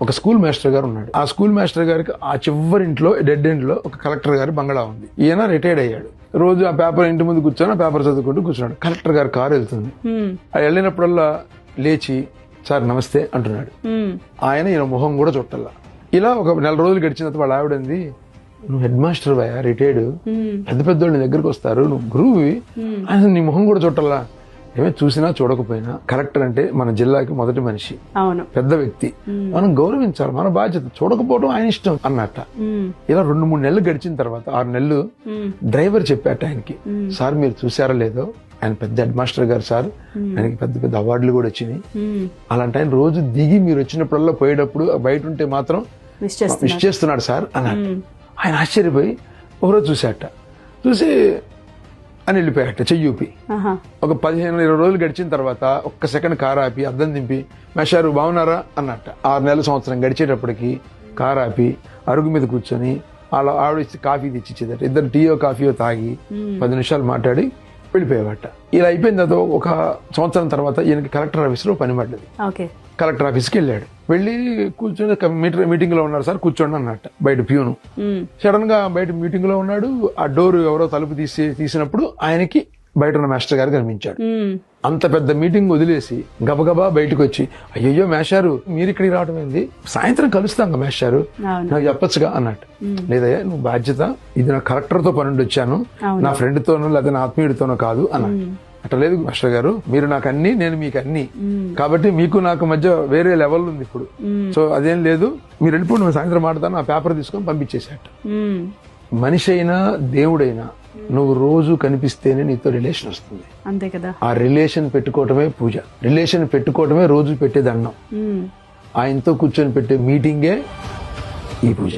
ఒక school master గారు ఉన్నాడు. ఆ స్కూల్ మాస్టర్ గారికి ఆ చివరింట్లో డెడ్ ఎండ్ లో ఒక కలెక్టర్ గారి బంగళా ఉంది. ఈయన రిటైర్డ్ అయ్యాడు. రోజు ఆ పేపర్ ఇంటి ముందు కూర్చొని ఆ పేపర్ చదువుకుంటూ కూర్చున్నాడు. కలెక్టర్ గారి కారు వెళ్తుంది. ఆ వెళ్ళినప్పుడల్లా లేచి సార్ నమస్తే అంటున్నాడు. ఈయన మొహం కూడా చుట్టల్లా. ఇలా ఒక 4 రోజులు గడిచిన తర్వాత వాళ్ళ ఆవిడంది, నువ్వు హెడ్ మాస్టర్ అయ్యా, రిటైర్డ్, పెద్ద పెద్దోళ్ళు నీ దగ్గరకు వస్తారు, నువ్వు గురువువి, ఆయన నీ మొహం కూడా చుట్టల్లా. ఏమే చూసినా చూడకపోయినా కలెక్టర్ అంటే మన జిల్లాకి మొదటి మనిషి, పెద్ద వ్యక్తి, మనం గౌరవించాలి, మన బాధ్యత. చూడకపోవడం ఆయన ఇష్టం అన్నట్ట. ఇలా 2-3 నెలలు గడిచిన తర్వాత 6 నెలలు డ్రైవర్ చెప్పాట ఆయనకి, సార్ మీరు చూసారా లేదో ఆయన పెద్ద హెడ్ మాస్టర్ గారు సార్, ఆయనకి పెద్ద పెద్ద అవార్డులు కూడా వచ్చినాయి. అలాంటి ఆయన రోజు దిగి మీరు వచ్చినప్పుడల్లా పోయేటప్పుడు బయట ఉంటే మాత్రం మిస్ చేస్తున్నాడు సార్ అన్నట్టు. ఆయన ఆశ్చర్యపోయి ఒకరోజు చూశాట. చూసి అని వెళ్ళిపోయాట చెయ్యూపి. ఒక 15-20 రోజులు గడిచిన తర్వాత ఒక్క సెకండ్ కారు ఆపి అద్దం దింపి, మేషారు బాగున్నారా అన్నట్ట. 6 నెలల సంవత్సరం గడిచేటప్పటికి కారు ఆపి అరుగు మీద కూర్చొని అలా ఆవిడ కాఫీ తెచ్చిచ్చేదట. ఇద్దరు టీయో కాఫీయో తాగి 10 నిమిషాలు మాట్లాడి వెళ్ళిపోయేవాట. ఇలా అయిపోయిన తర్వాత ఒక సంవత్సరం తర్వాత ఈయనకి కలెక్టర్ ఆఫీస్ లో పని పడ్డది. కలెక్టర్ ఆఫీస్కి వెళ్ళాడు. వెళ్ళి కూర్చొని మీటింగ్ లో ఉన్నారు సార్ కూర్చోండి అన్నట్ట. బయట ప్యూను సడన్ గా బయట మీటింగ్ లో ఉన్నాడు. ఆ డోర్ ఎవరో తలుపు తీసినప్పుడు ఆయనకి బయట ఉన్న మాస్టర్ గారు కనిపించాడు. అంత పెద్ద మీటింగ్ వదిలేసి గబగబా బయటకు వచ్చి, అయ్యయ్యో మేషారు మీరు ఇక్కడికి రావడం ఏంది, సాయంత్రం కలుస్తాం మేషారు, నాకు చెప్పొచ్చుగా అన్నట్టు. లేదయ్యా నువ్వు బాధ్యత, ఇది నా కలెక్టర్ తో పనుండి వచ్చాను, నా ఫ్రెండ్ తోనో లేదా నా ఆత్మీయుడితోనో కాదు అన్నట్టు. అట్లా లేదు మాస్టర్ గారు, మీరు నాకు అన్ని, నేను మీకు అన్ని, కాబట్టి మీకు నాకు మధ్య వేరే లెవెల్ ఉంది ఇప్పుడు, సో అదేం లేదు, మీరు వెళ్ళిపోయి నువ్వు సాయంత్రం మాట్లాడతాను, ఆ పేపర్ తీసుకొని పంపించేసేట. మనిషి అయినా దేవుడైనా నువ్వు రోజు కనిపిస్తేనే నీతో రిలేషన్ వస్తుంది, అంతే కదా. ఆ రిలేషన్ పెట్టుకోవటమే పూజ, రిలేషన్ పెట్టుకోవటమే రోజు పెట్టే దండం, ఆయనతో కూర్చొని పెట్టే మీటింగే ఈ పూజ.